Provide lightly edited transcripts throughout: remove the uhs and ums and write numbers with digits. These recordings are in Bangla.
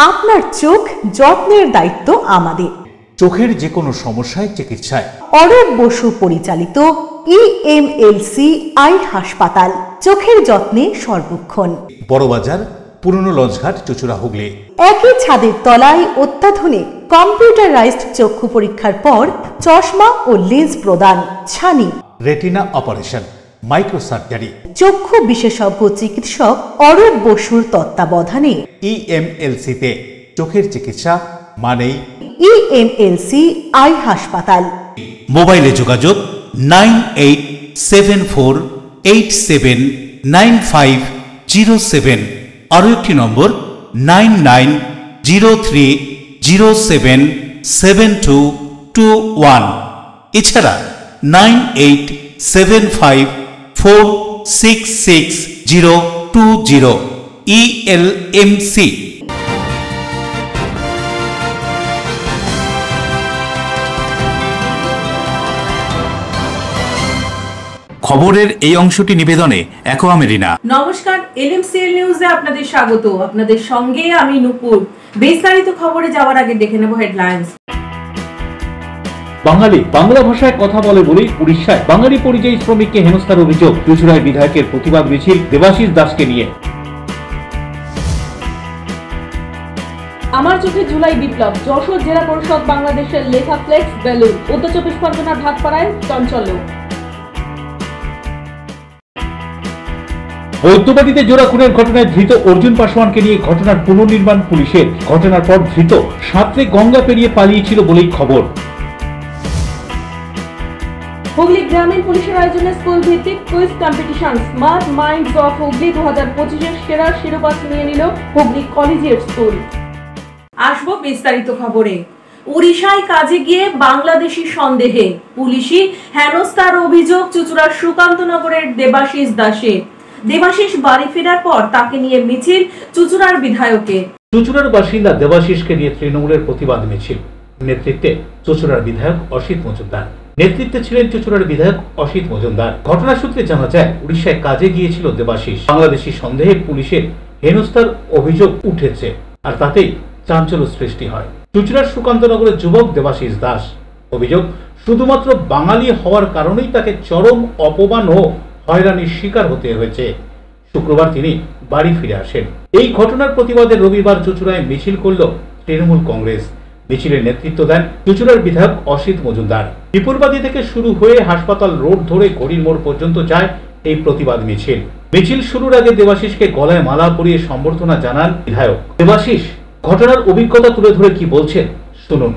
আপনার চোখ যত্নের দায়িত্ব আমাদের। চোখের যে কোনো সমস্যায় চিকিৎসায় অরূপ বসু পরিচালিত EMLC আই হাসপাতাল, চোখের যত্নে সর্বক্ষণ। বড়বাজার, পুরনো লঞ্চঘাট, চুঁচুড়া, হুগলি। একই ছাদের তলায় অত্যাধুনিক কম্পিউটারাইজড চক্ষু পরীক্ষার পর চশমা ও লেন্স প্রদান, ছানি, রেটিনা অপারেশন, মাইক্রোসার্জারি। চক্ষু বিশেষজ্ঞ চিকিৎসক অরূপ বসুর তত্ত্বাবধানে EMLC-তে চোখের চিকিৎসা মানেই EMLC আই হাসপাতাল। মোবাইলে যোগাযোগ 9874879507। আরও একটি নম্বর 9903077221। এছাড়া 9875466020 ELMC। খবরের এই অংশটি নিবেদনে অ্যাকোয়া মেরিনা। নমস্কার, LMCL নিউজে আপনাদের স্বাগত। আপনাদের সঙ্গে আমি নুপুর। বিস্তারিত খবরে যাওয়ার আগে দেখে নেব হেডলাইন্স। বাঙালি বাংলা ভাষায় কথা বলে বলেই উড়িষ্যায় বাঙালি পরিযায়ী শ্রমিককে হেনস্থার অভিযোগ। চুঁচুড়ায় বিধায়কের প্রতিবাদ মিছিল দেবাশিস দাসকে নিয়ে। আমার চোখে জুলাই বিপ্লব, যশোর জেলা পরিষদ বাংলাদেশের লেখা ফ্লেক্স বেলুন। উত্তর 24 পরগনার ভাটপাড়ায় চঞ্চল। বৈদ্যবাড়িতে জোড়া খুনের ঘটনায় ধৃত অর্জুন পাসওয়ানকে নিয়ে ঘটনার পুনর্নির্মাণ পুলিশের। ঘটনার পর ধৃত সাঁতরে গঙ্গা পেরিয়ে পালিয়েছিল বলেই খবর। হুগলি গ্রামীণ পুলিশের আয়োজনে স্কুল ভিত্তিক quiz competition smart minds of Hooghly 2025-এর সেরা শিরোপা ছিনিয়ে নিল হুগলি কলেজিয়েট স্কুল। আসবো বিস্তারিত খবরে। উড়িষ্যায় কাজে গিয়ে বাংলাদেশি সন্দেহে পুলিশি হেনস্থার অভিযোগ চুঁচুড়ার সুকান্তনগরের দেবাশিস দাসের। দেবাশিস বাড়ি ফেরার পর তাকে নিয়ে মিছিল চুঁচুড়ার বিধায়কের। চুঁচুড়ার বাসিন্দা দেবাশিসকে নিয়ে তৃণমূলের প্রতিবাদ মিছিল। নেতৃত্বে চুঁচুড়ার বিধায়ক অসিত মজুমদার। নেতৃত্বে ছিলেন চুঁচুড়ার বিধায়ক অসিত মজুমদার। ঘটনা সূত্রে জানা যায়, উড়িষ্যায় কাজে গিয়েছিল দেবাশিস। বাংলাদেশি সন্দেহে পুলিশের হেনস্থার অভিযোগ উঠেছে, আর তাতেই চাঞ্চল্য সৃষ্টি হয়। চুঁচুড়ার সুকান্তনগরের যুবক দেবাশিস দাস। অভিযোগ, শুধুমাত্র বাঙালি হওয়ার কারণেই তাকে চরম অপমান ও হয়রানির শিকার হতে হয়েছে। শুক্রবার তিনি বাড়ি ফিরে আসেন। এই ঘটনার প্রতিবাদে রবিবার চুঁচুড়ায় মিছিল করল তৃণমূল কংগ্রেস। মিছিলের নেতৃত্ব দেন চুঁচুড়ার বিধায়ক অসিত মজুমদার। বিপুলবাদী থেকে শুরু হয়ে হাসপাতাল রোড ধরে ঘড়ির মোড় পর্যন্ত যায় এই প্রতিবাদ মিছিল। মিছিল শুরুর আগে দেবাশিসকে গলায় মালা পরিয়ে সম্বর্ধনা জানান বিধায়ক। দেবাশিস ঘটনার অভিজ্ঞতা তুলে ধরে কি বলছেন শুনুন।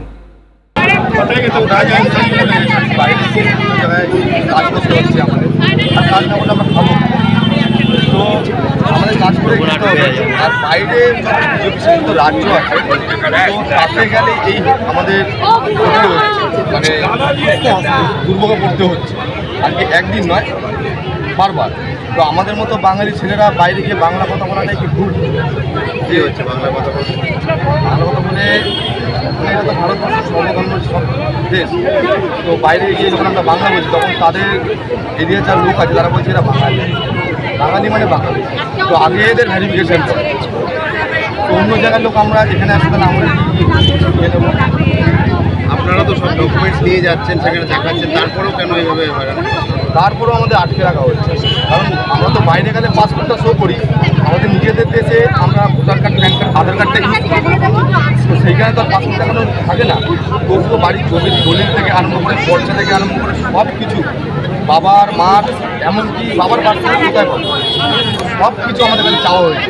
আমাদের কাজ করে আর বাইরে যে সমস্ত রাজ্য আছে তাতে গেলে এই আমাদের মানে দুর্ভোগে পড়তে হচ্ছে, আর কি একদিন নয়, বারবার। তো আমাদের মতো বাঙালি ছেলেরা বাইরে গিয়ে বাংলা কথা বলাটা কি ভুল? কি হচ্ছে বাংলা কথা বলতে? বাংলা কথা বলে এটা তো ভারতবর্ষের সর্বধর্ম সব দেশ। তো বাইরে গিয়ে যখন আমরা বাংলা বলছি, তখন তাদের এরিয়ার যার লোক আছে তারা বলছে এরা বাঙালি। বাঙালি মানে বাঙালি। তো আগে এদের ভেরিফিকেশন করে, তো অন্য জায়গার লোক আমরা এখানে আসলে আমরা কি নেব? আপনারা তো সব ডকুমেন্টস নিয়ে যাচ্ছেন, সেখানে দেখাচ্ছেন, তারপরেও কেন এইভাবে হয়? তারপরেও আমাদের আটকে রাখা হচ্ছে, কারণ আমরা তো বাইরে গেলে পাসপোর্টটা শো করি, আমাদের নিজেদের দেশে আমরা ভোটার কার্ড, প্যান কার্ড, আধার কার্ডটা ইউজ করি। তো সেইখানে তো আর পাসপোর্টটা কোনো থাকে না। তবুও বাড়ির জমির দলিল থেকে আরম্ভ করে, পর্চা থেকে আরম্ভ করে সব কিছু, বাবার মার, এমনকি বাবার বাচ্চা কোথায় পাবো, সব কিছু আমাদের কাছে চাওয়া হয়েছে।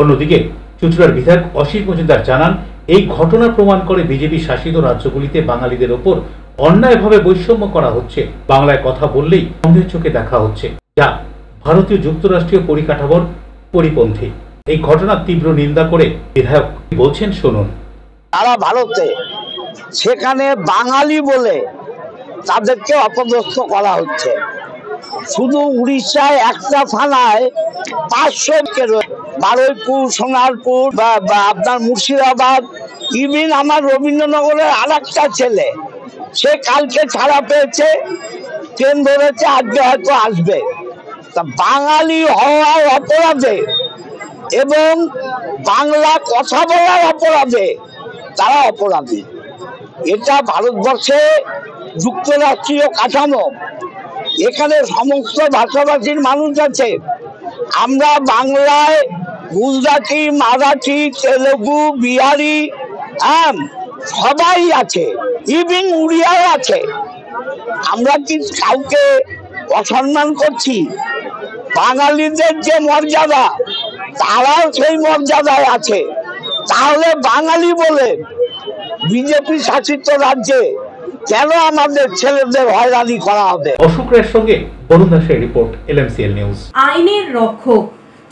অন্যদিকে চুঁচুড়ার বিধায়ক অসিত মজুমদার জানান, এই ঘটনা প্রমাণ করে বিজেপি শাসিত রাজ্যগুলিতে বাঙালিদের ওপর অন্যায়ভাবে বৈষম্য করা হচ্ছে। বাংলায় কথা বললেই অন্ধের চোখে দেখা হচ্ছে, যা ভারতীয় যুক্তরাষ্ট্রীয় পরিকাঠামোর পরিপন্থী। এই ঘটনার তীব্র নিন্দা করে বিধায়ক বলছেন শুনুন। তারা ভারতে, সেখানে বাঙালি বলে তাদেরকে অপদস্থ করা হচ্ছে। শুধু উড়িষ্যায় একটা থানায় 500 বারুইপুর, সোনারপুর বা আপনার মুর্শিদাবাদ, ইভিন আমার রবীন্দ্রনগরের আর একটা ছেলে, সে কালকে ছাড়া পেয়েছে, ট্রেন ধরেছে, আজকে হয়তো আসবে। তা বাঙালি হওয়ার অপরাধে এবং বাংলা কথা বলার অপরাধে তারা অপরাধী। এটা ভারতবর্ষে যুক্তরাষ্ট্রীয় কাঠামো, এখানে সমস্ত ভাষাভাষীর মানুষ আছে। আমরা বাংলায় গুজরাটি, মারাঠি, তেলেগু, বিহারি সবাই আছে, ইভিন উড়িয়াও আছে। আমরা কি কাউকে অসম্মান করছি? বাঙালিদের যে মর্যাদা তারাও সেই মর্যাদায় আছে। তাহলে বাঙালি বলে বিজেপি শাসিত রাজ্যে কেন আমাদের ছেলেদের হয়রানি করা হবে? অশোক রায়ের সঙ্গে বরুণ দাসের রিপোর্ট, LMCL নিউজ। আইনের রক্ষক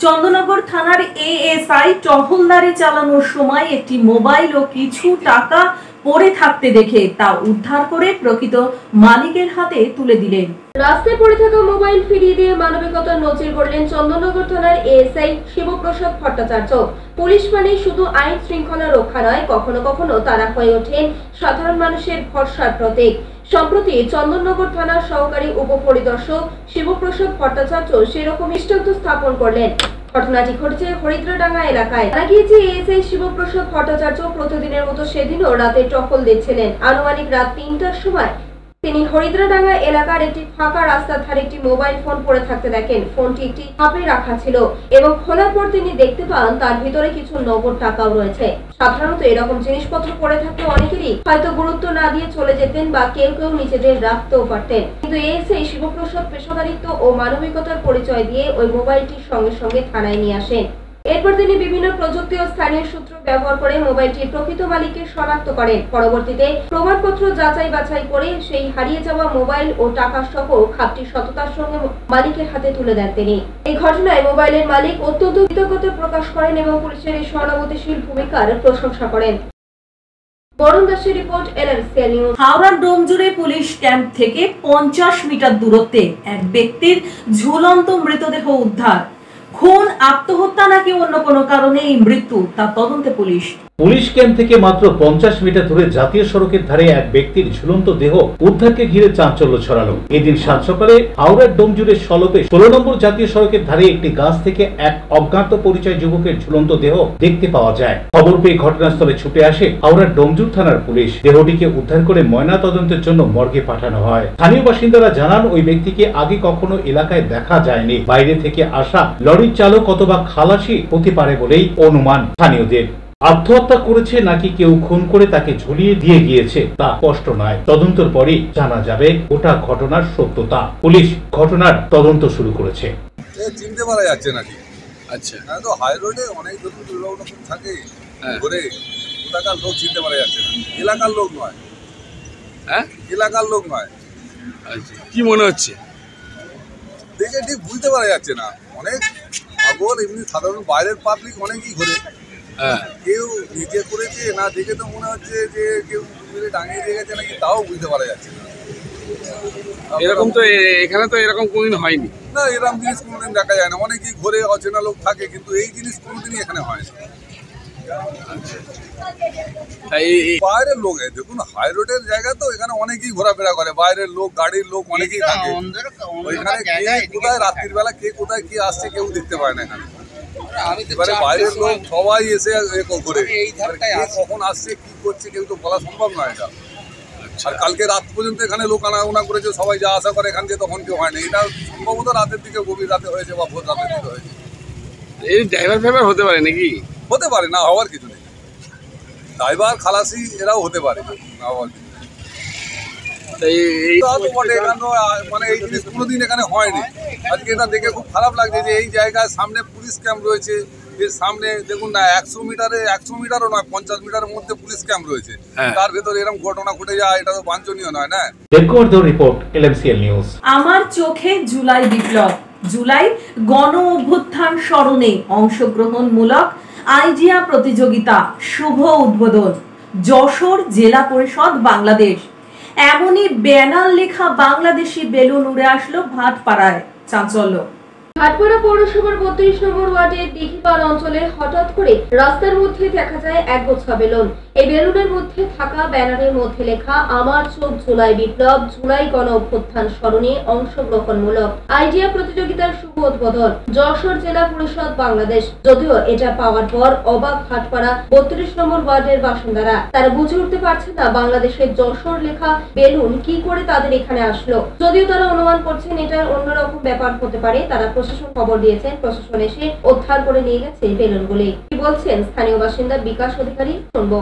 চন্দননগর থানার ASI টহলদারি চালানোর সময় একটি মোবাইল ও কিছু টাকা পড়ে থাকতে দেখে তা উদ্ধার করে প্রকৃত মালিকের হাতে তুলে দিলেন। রাস্তায় পড়ে থাকা মোবাইল ফিরিয়ে দিয়ে মানবিকতার নজির গড়লেন চন্দননগর থানার ASI শিবপ্রসাদ ভট্টাচার্য। পুলিশ মানে শুধু আইন শৃঙ্খলা রক্ষা নয়, কখনো কখনো তারা হয়ে ওঠেন সাধারণ মানুষের ভরসার প্রতীক। সম্প্রতি চন্দননগর থানার সহকারী উপপরিদর্শক শিবপ্রসাদ ভট্টাচার্য সেরকম দৃষ্টান্ত স্থাপন করলেন। ঘটনাটি ঘটেছে হরিদ্রাডাঙ্গা এলাকায়। জানা গিয়েছে ASI শিবপ্রসাদ ভট্টাচার্য প্রতিদিনের মতো সেদিনও রাতে টহল দিচ্ছিলেন। আনুমানিক রাত 3টার সময় তিনি হরিদ্রাডাঙ্গা এলাকার একটি ফাঁকা রাস্তার ধারে একটি মোবাইল ফোন পড়ে থাকতে দেখেন। ফোনটি একটি খাপে রাখা ছিল এবং খোলার পর তিনি দেখতে পান তার ভিতরে কিছু নগদ টাকাও রয়েছে। সাধারণত এরকম জিনিসপত্র পড়ে থাকলে অনেকেরই হয়তো গুরুত্ব না দিয়ে চলে যেতেন বা কেউ কেউ নিজেদের রাখতেও পারতেন, কিন্তু ASI শিবপ্রসাদ পেশাদারিত্ব ও মানবিকতার পরিচয় দিয়ে ওই মোবাইলটির সঙ্গে সঙ্গে থানায় নিয়ে আসেন। এরপর তিনি বিভিন্ন প্রযুক্তি ও স্থানীয় সূত্র ব্যবহার করে মোবাইলটির প্রকৃত মালিককে শনাক্ত করেন। পরবর্তীতে প্রমাণপত্র যাচাই বাছাই করে সেই হারিয়ে যাওয়া মোবাইল ও টাকা সহ খাপটি সততার সঙ্গে মালিকের হাতে তুলে দেন তিনি। এই ঘটনায় মোবাইলের মালিক অত্যন্ত কৃতজ্ঞতা প্রকাশ করেন এবং পুলিশের এই সহানুভূতিশীল ভূমিকার প্রশংসা করেন। বরুণ দাসের রিপোর্ট, LMCL নিউজ। হাওড়ার ডোমজুড়ে পুলিশ ক্যাম্প থেকে 50 মিটার দূরত্বে এক ব্যক্তির ঝুলন্ত মৃতদেহ উদ্ধার। খুন, আত্মহত্যা নাকি অন্য কোনো কারণে এই মৃত্যু তা তদন্তে পুলিশ। পুলিশ ক্যাম্প থেকে মাত্র 50 মিটার দূরে জাতীয় সড়কের ধারে এক ব্যক্তির ঝুলন্ত দেহ উদ্ধারকে ঘিরে চাঞ্চল্য ছড়ালো। এদিন সাত সকালে হাওড়ার ডোমজুড়ের সলপে 16 নম্বর জাতীয় সড়কের ধারে একটি গাছ থেকে এক অজ্ঞাত পরিচয় যুবকের ঝুলন্ত দেহ দেখতে পাওয়া যায়। খবর পেয়ে ঘটনাস্থলে ছুটে আসে হাওড়ার ডোমজুর থানার পুলিশ। দেহটিকে উদ্ধার করে ময়না তদন্তের জন্য মর্গে পাঠানো হয়। স্থানীয় বাসিন্দারা জানান ওই ব্যক্তিকে আগে কখনো এলাকায় দেখা যায়নি। বাইরে থেকে আসা লরির চালক অথবা খালাসি হতে পারে বলেই অনুমান স্থানীয়দের। আত্মহত্যা করেছে নাকি কেউ খুন করে তাকে ঝুলিয়ে দিয়ে গিয়েছে তা স্পষ্ট নয়। তদন্তের পরই জানা যাবে গোটা ঘটনার সত্যতা। পুলিশ ঘটনার তদন্ত শুরু করেছে। চিনতে পারা যাচ্ছে নাকি? আচ্ছা, তো হাই রোডে অনেক লোক থাকে, ঘুরে কোথাকার লোক চিনতে পারা যাচ্ছে না। এলাকার লোক নয়, এলাকার লোক নয়। আচ্ছা, কি মনে হচ্ছে? দেখে ঠিক বুঝতে পারা যাচ্ছে না। অনেক পাগল, এমনি সাধারণ বাইরের পাবলিক অনেকেই ঘুরে। কেউ নিজে করেছে না, দেখে তো মনে হচ্ছে যে কেউ মিলে টাঙিয়ে দিয়ে গেছে নাকি, তাও বুঝতে পারা যাচ্ছে না। এরকম তো এখানে তো এরকম কোনোদিন হয়নি না, এরকম জিনিস কোনোদিন দেখা যায় না। অনেকেই ঘুরে অচেনা লোক থাকে, কিন্তু এই জিনিস কোনোদিনই এখানে হয় না। বাইরের লোক, দেখুন হাই রোডের জায়গা তো, এখানে অনেকেই ঘোরাফেরা করে, বাইরের লোক, গাড়ির লোক অনেকেই থাকে। ওইখানে কে কোথায় রাত্রির বেলা কে কোথায় কি আসছে কেউ দেখতে পায় না এখানে। এবারে বাইরের লোক সবাই এসে করে কখন আসছে কি করছে কেউ তো বলা সম্ভব নয় এটা। আর কালকে রাত পর্যন্ত এখানে লোক আনাগোনা করেছে, সবাই যা আশা করে এখান থেকে তখন কেউ হয়নি। এটা সম্ভবত রাতের দিকে, গভীর রাতে হয়েছে বা ভোর রাতের দিকে হয়েছে। এই ড্রাইভার ফ্রাইভার হতে পারে নাকি? হতে পারে, না হওয়ার কিছু নেই। ড্রাইভার, খালাসি এরাও হতে পারে, না হওয়ার কিছু। মানে এই জিনিস কোনোদিন এখানে হয়নি। আজকে এটা দেখে খুব খারাপ লাগছে যে এই জায়গায় সামনে পুলিশ ক্যাম্প রয়েছে, এর সামনে দেখুন না 100 মিটারও নয়, 50 মিটারের মধ্যে পুলিশ ক্যাম্প রয়েছে, তার ভেতরে এরকম ঘটনা ঘটে যায়, এটা তো বাঞ্ছনীয় নয় না। Report, LMCL news. আমার চোখে জুলাই বিপ্লব। জুলাই গণ অভ্যুত্থান স্মরণে অংশগ্রহণমূলক আইজিয়া প্রতিযোগিতা শুভ উদ্বোধন। যশোর জেলা পরিষদ বাংলাদেশ। এমনই ব্যানার লেখা বাংলাদেশি বেলুন উড়ে আসলো ভাটপাড়ায়। চাঞ্চল্য। ভাটপাড়া পৌরসভার 32 নম্বর ওয়ার্ডের দিঘিপাড় অঞ্চলে হঠাৎ করে রাস্তার মধ্যে দেখা যায় এক গোছা বেলুন। এই বেলুনের মধ্যে থাকা ব্যানারের মধ্যে লেখা আমার চোখ জুলাই বিপ্লব, জুলাই গণ অভ্যুত্থান স্মরণে অংশগ্রহণমূলক আইডিয়া প্রতিযোগিতার শুভ উদ্বোধন যশোর জেলা পরিষদ বাংলাদেশ। যদিও এটা পাওয়ার পর অবাক ভাটপাড়া 32 নম্বর ওয়ার্ডের বাসিন্দারা। তারা বুঝে উঠতে পারছে না বাংলাদেশের যশোর লেখা বেলুন কি করে তাদের এখানে আসলো। যদিও তারা অনুমান করছেন এটা অন্যরকম ব্যাপার হতে পারে। তারা প্রশাসন খবর দিয়েছেন, প্রশাসন এসে উদ্ধার করে নিয়ে গেছে বেলুনগুলি। কি বলছেন স্থানীয় বাসিন্দা বিকাশ অধিকারী, শুনবো।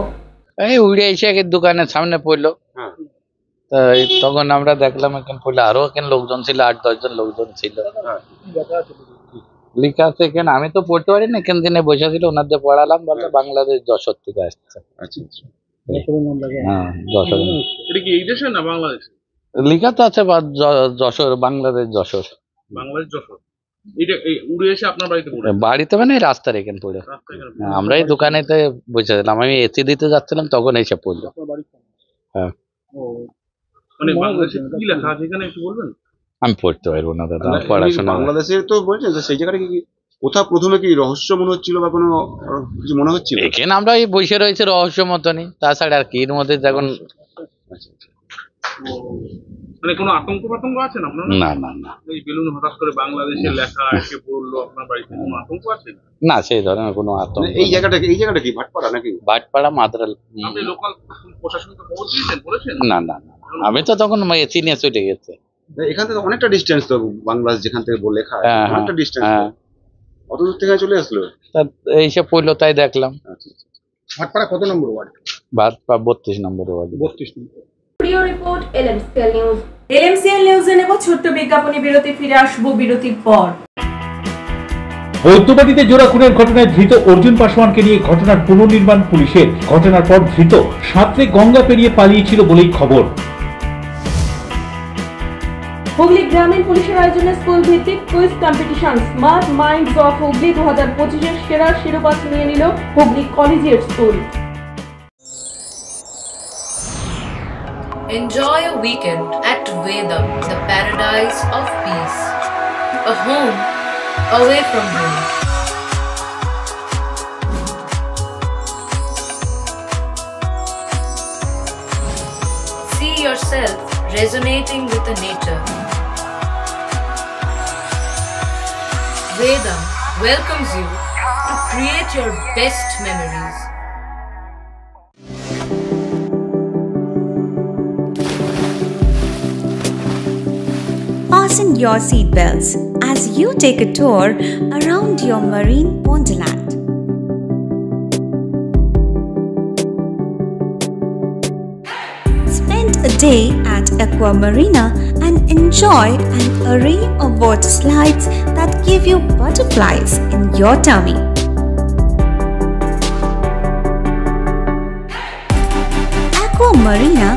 এই উড়ে এসে দোকানের সামনে পড়লো, তখন আমরা দেখলাম এখানে পড়লো, আরো এখানে লোকজন ছিল, 8-10 জন লোকজন ছিল। লিখা আছে এখানে, আমি তো পড়তে পারি না, এখান দিনে বসে ছিল, ওনাদের পড়ালাম, বলতে বাংলাদেশ যশোর থেকে আসছে। হ্যাঁ, যশোর। লিখা তো আছে যশোর, বাংলাদেশ যশোর। বাংলাদেশ যশোর বাড়িতে মানে রাস্তার এখানে পড়ে। আমরা এই দোকানেতে বসেছিলাম, আমি এসি দিতে যাচ্ছিলাম, তখন এসে পড়লো। হ্যাঁ, আমি পড়তে পারবো না দাদা, পড়াশোনা। বাংলাদেশের তো বলছেন সেই জায়গাটা কি কোথাও প্রথমে কি রহস্য মনে হচ্ছিল বা কোনো কিছু মনে হচ্ছিল? এখানে আমরা এই বসে রয়েছে রহস্য মতনই, তাছাড়া আর কি এর মধ্যে যখন মানে কোনো আতঙ্ক আছে না আপনার? না না না, এই বেলুন হঠাৎ করে বাংলাদেশের লেখা এসে পড়লো আপনার বাড়িতে, কোনো আতঙ্ক আছে না? সেই ধরনের কোনো আতঙ্ক। এই জায়গাটা কি ভাটপাড়া নাকি? ভাটপাড়া মাদ্রাল। আপনি লোকাল প্রশাসনকে খবর দিয়েছেন, বলেছেন? না না না, আমি তো তখন এসি নিয়ে চলে গেছে। এখান থেকে অনেকটা ডিস্টেন্স তো, বাংলাদেশ যেখান থেকে লেখা অনেকটা ডিস্টেন্স। কত দূর থেকে চলে আসলো? এইসব পড়লো, তাই দেখলাম। ভাটপাড়া কত নম্বর ওয়ার্ড? ভাটপাড়া 32 নম্বর ওয়ার্ড। 32 নম্বর। প্রিয় রিপোর্ট LMCL নিউজ। LMCL নিউজে নেব ছোট্ট বিজ্ঞাপনী বিরতি, ফিরে আসবো বিরতির পর। বৈদ্যবাড়িতে জোড়া খুনের ঘটনায় ধৃত অর্জুন পাসওয়ানকে নিয়ে ঘটনার পুনর্নির্মাণ পুলিশের। ঘটনার পর ধৃত সাঁতরে গঙ্গা পেরিয়ে পালিয়েছিল বলেই খবর। হুগলি গ্রামীণ পুলিশের আয়োজনে স্কুল ভিত্তিক quiz competition smart minds of Hooghly 2025 সেরা শিরোপা নিয়ে নিল Hooghly collegiate school. Enjoy a weekend at Vedam, the paradise of peace. A home away from home. See yourself resonating with the nature. Vedam welcomes you to create your best memories. Fasten your seatbelts as you take a tour around your marine wonderland. Spend a day at Aqua Marina and enjoy an array of water slides that give you butterflies in your tummy. Aqua Marina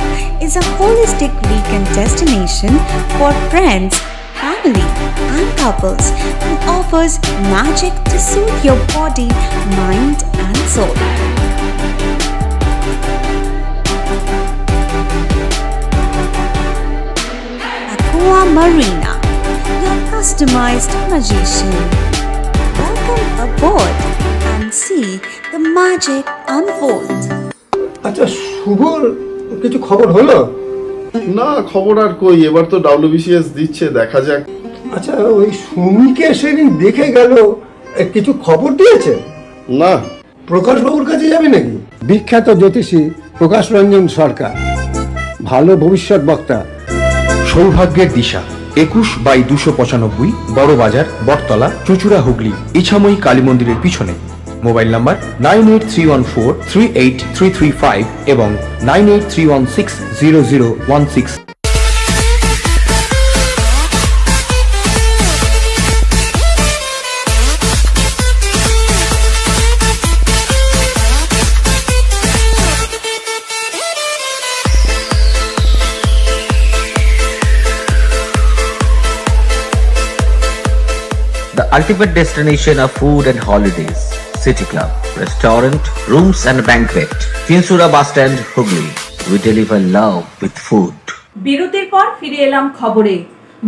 is a holistic weekend destination for friends, family and couples and offers magic to soothe your body, mind and soul. Aqua Marina, your customized magician. Welcome aboard and see the magic unfold. আচ্ছা শুভর কিছু খবর হলো? না, খবর আর কই, এবার তো WBCS দিচ্ছে, দেখা যাক। আচ্ছা ওই সুমিকে সেদিন দেখে গেল, কিছু খবর দিয়েছে? না। প্রকাশ বাবুর কাছে যাবে নাকি? বিখ্যাত জ্যোতিষী প্রকাশ রঞ্জন সরকার, ভালো ভবিষ্যৎ বক্তা। সৌভাগ্যের দিশা 21/295 বড় বাজার, বটতলা, চুঁচুড়া, হুগলি, ইছাময়ী কালী মন্দিরের পিছনে। মোবাইল নাম্বার 9831438335 এবং 9831600016। The ultimate destination of food and holidays. City Club, restaurant, rooms and banquet. Chinsura Bus Stand, Hugli. We deliver love with food. বিরতির পর ফিরে এলাম খবরে।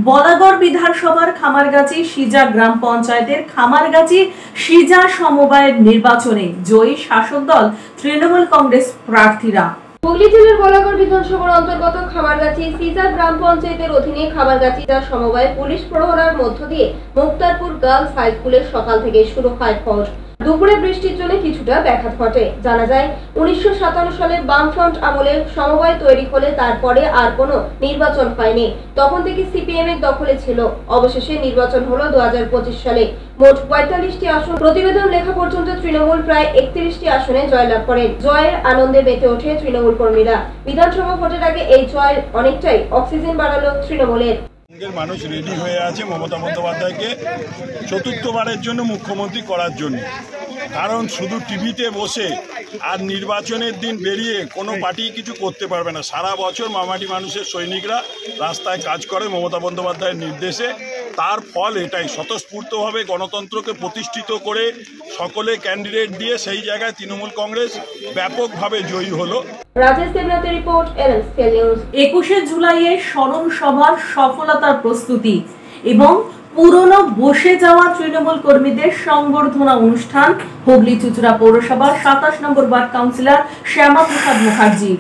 বলাগড় বিধানসভার খামারগাছি সিজা গ্রাম পঞ্চায়েতের খামারগাছি সিজা সমবায়ের নির্বাচনে জয়ী শাসক দল তৃণমূল কংগ্রেস প্রার্থীরা। হুগলি জেলার বলাগড় বিধানসভার অন্তর্গত খামারগাছি সিজা গ্রাম পঞ্চায়েতের অধীনে খামারগাছি সমবায় পুলিশ প্রহরার মধ্য দিয়ে মুক্তারপুর গার্লস হাই স্কুলের সকাল থেকে শুরু হয় ভোট। দুপুরে বৃষ্টির জন্য কিছুটা ব্যাঘাত ঘটে। জানা যায় 1957 সালে বামফ্রন্ট আমলে সমবায় তৈরি হলে তারপরে আর কোনো নির্বাচন হয়নি। তখন থেকে সিপিএম এর দখলে ছিল। অবশেষে নির্বাচন হলো 2025 সালে। মোট 45টি আসন। প্রতিবেদন লেখা পর্যন্ত তৃণমূল প্রায় 31টি আসনে জয়লাভ করে। জয়ের আনন্দে মেতে ওঠে তৃণমূল কর্মীরা। বিধানসভা ভোটের আগে এই জয় অনেকটাই অক্সিজেন বাড়ালো তৃণমূলের। মানুষ রেডি হয়ে আছে মমতা বন্দ্যোপাধ্যায়কে চতুর্থবারের জন্য মুখ্যমন্ত্রী করার জন্য। কারণ শুধু টিভিতে বসে আর নির্বাচনের দিন বেরিয়ে কোনো পার্টি কিছু করতে পারবে না। সারা বছর মামাটি মানুষের সৈনিকরা রাস্তায় কাজ করে মমতা বন্দ্যোপাধ্যায়ের নির্দেশে। তার ফল এটাই, স্বতঃস্ফূর্তভাবে গণতন্ত্রকে প্রতিষ্ঠিত করে সকলে ক্যান্ডিডেট দিয়ে সেই জায়গায় তৃণমূল কংগ্রেস ব্যাপকভাবে জয়ী হলো। রাজেশ দেবনাথের রিপোর্ট, LNC নিউজ। 21শে জুলাইয়ে স্মরণ সভার সফলতার প্রস্তুতি এবং পুরনো বসে যাওয়া তৃণমূল কর্মীদের সংবর্ধনা অনুষ্ঠান হুগলি চুঁচুড়া পৌরসভার 27 নম্বর ওয়ার্ড কাউন্সিলর শ্যামাপ্রসাদ মুখার্জি।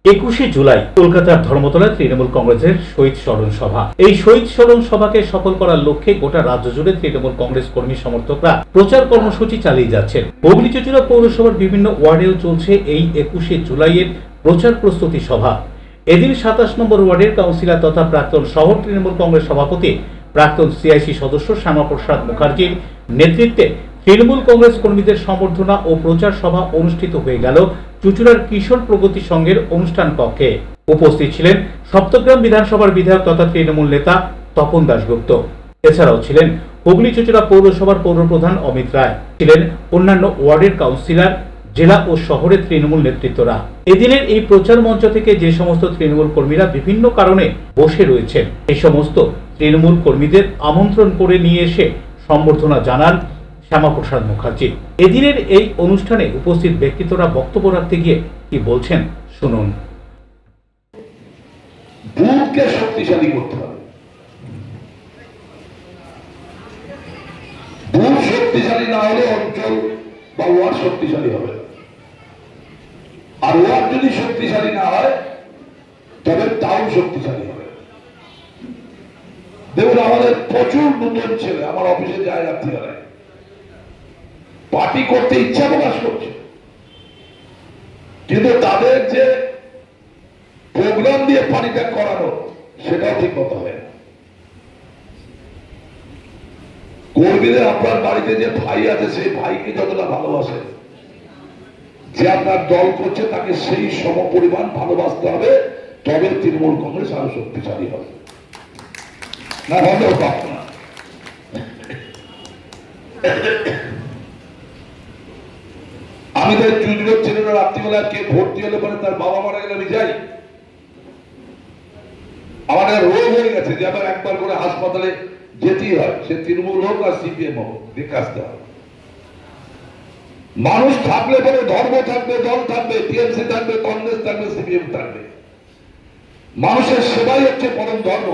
21শে জুলাই কলকাতার ধর্মতলায় তৃণমূল কংগ্রেসের শহীদ স্মরণ সভা। এই শহীদ স্মরণ সভাকে সফল করার লক্ষ্যে গোটা রাজ্য জুড়ে তৃণমূল কংগ্রেস কর্মী সমর্থকরা প্রচার কর্মসূচি চালিয়ে যাচ্ছেন। হুগলি চুঁচুড়া পৌরসভার বিভিন্ন ওয়ার্ডেও চলছে এই 21শে জুলাইয়ের প্রচার প্রস্তুতি সভা। এদিন 27 নম্বর ওয়ার্ডের কাউন্সিলর তথা প্রাক্তন শহর তৃণমূল কংগ্রেস সভাপতি প্রাক্তন সিআইসি সদস্য শ্যামাপ্রসাদ মুখার্জির নেতৃত্বে তৃণমূল কংগ্রেস কর্মীদের সম্বর্ধনা ও প্রচার সভা অনুষ্ঠিত হয়ে গেল চুঁচুড়ার কিশোর প্রগতি সংঘের অনুষ্ঠান কক্ষে। উপস্থিত ছিলেন সপ্তগ্রাম বিধানসভার বিধায়ক তথা তৃণমূল নেতা তপন দাশগুপ্ত। এছাড়াও ছিলেন হুগলি চুঁচুড়া পৌরসভার পৌরপ্রধান অমিত রায়, ছিলেন অন্যান্য ওয়ার্ডের কাউন্সিলর, জেলা ও শহরের তৃণমূল নেতৃত্বরা। এদিনের এই প্রচার মঞ্চ থেকে যে সমস্ত তৃণমূল কর্মীরা বিভিন্ন কারণে বসে রয়েছেন এই সমস্ত তৃণমূল কর্মীদের আমন্ত্রণ করে নিয়ে এসে সম্বর্ধনা জানান শ্যামাপ্রসাদ মুখার্জি। এদিনের এই অনুষ্ঠানে উপস্থিত ব্যক্তিত্বরা বক্তব্য রাখতে গিয়ে কি বলছেন শুনুন। বুথকে শক্তিশালী করতে হবে। বুথ শক্তিশালী না হলে অঞ্চল বা ওয়ার্ড শক্তিশালী হবে, আর ওয়ার্ড যদি শক্তিশালী না হয় তবে টাউন শক্তিশালী হবে। দেখুন, আমাদের প্রচুর নতুন ছেলে আমার অফিসে যায় রাত্রিবেলায়, পার্টি করতে ইচ্ছা প্রকাশ করছে, কিন্তু তাদের যে প্রোগ্রাম দিয়ে পার্টিটা করানো সেটাও ঠিক মতো হয় না। কর্মীদের আপনার বাড়িতে যে ভাই আছে সেই ভাইকে যতটা ভালোবাসে, যে আপনার দল করছে তাকে সেই সমপরিমাণ ভালোবাসতে হবে, তবে তৃণমূল কংগ্রেস আরো শক্তিশালী হবে, না হলেও পাব না। আমি তো চুঁচুড়ার ছেলেরা রাত্রিবেলা কে ভর্তি হলে পরে তার বাবা মারা গেলে আমি যাই। আমার রোগ হয়ে গেছে যে আবার একবার করে হাসপাতালে যেতেই হয়, সে তৃণমূল হোক আর সিপিএম হোক, দেখে আসতে হবে। মানুষ থাকলে পরে ধর্ম থাকবে, দল থাকবে, টিএমসি থাকবে, কংগ্রেস থাকবে, সিপিএম থাকবে। মানুষের সেবাই হচ্ছে পরম ধর্ম।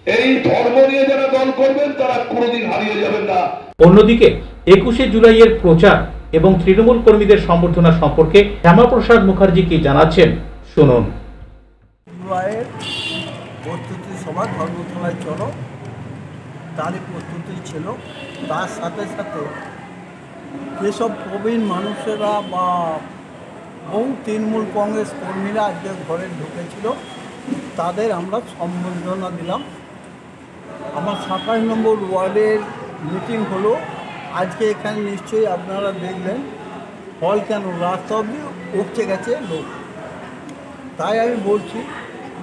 এই ধর্ম নিয়ে যারা দল করবেন তারা কোনোদিন হারিয়ে যাবেন না। অন্যদিকে 21শে জুলাইয়ের প্রচার এবং তৃণমূল কর্মীদের সম্বর্ধনা সম্পর্কে শ্যামাপ্রসাদ মুখার্জি কি জানাচ্ছেন শুনুন। জুলাইয়ের প্রস্তুতি সভা ধর্মতলায় চলো, তারই প্রস্তুতি ছিল। তার সাথে সাথে যেসব প্রবীণ মানুষেরা বা বহু তৃণমূল কংগ্রেস কর্মীরা আজকে ঘরে ঢুকেছিল তাদের আমরা সম্বর্ধনা দিলাম। আমার 27 নম্বর ওয়ার্ডের মিটিং হলো আজকে। এখানে নিশ্চয়ই আপনারা দেখলেন হল কেন রাস্তা অবধি উপচে গেছে লোক। তাই আমি বলছি,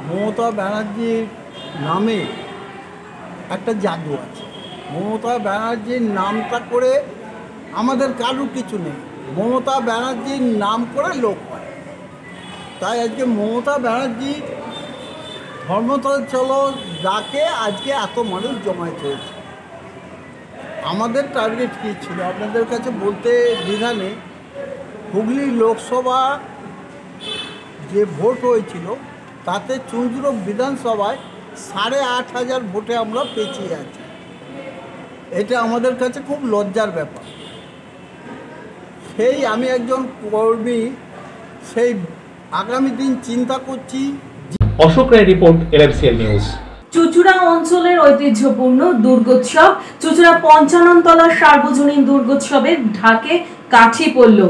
মমতা ব্যানার্জির নামে একটা জাদু আছে। মমতা ব্যানার্জির নামটা করে আমাদের কারুর কিছু নেই, মমতা ব্যানার্জির নাম করে লোক হয়। তাই আজকে মমতা ব্যানার্জি ধর্মতলা চলো ডাকে আজকে এত মানুষ জমায়েত হয়েছে। আমাদের টার্গেট কী ছিল আপনাদের কাছে বলতে দ্বিধা নেই। হুগলি লোকসভা যে ভোট হয়েছিল তাতে চুঁচুড়া বিধানসভায় 8,500 ভোটে আমরা পেছিয়ে আছি। এটা আমাদের কাছে খুব লজ্জার ব্যাপার। সেই আমি একজন কর্মী, সেই আগামী দিন চিন্তা করছি। অশোক রায় রিপোর্ট, LMCL নিউজ। চুচুড়া অঞ্চলের ঐতিহ্যপূর্ণ দুর্গোৎসব চুচুড়া পঞ্চাননতলা সার্বজনীন দুর্গোৎসবের ঢাকে কাঠি পড়ল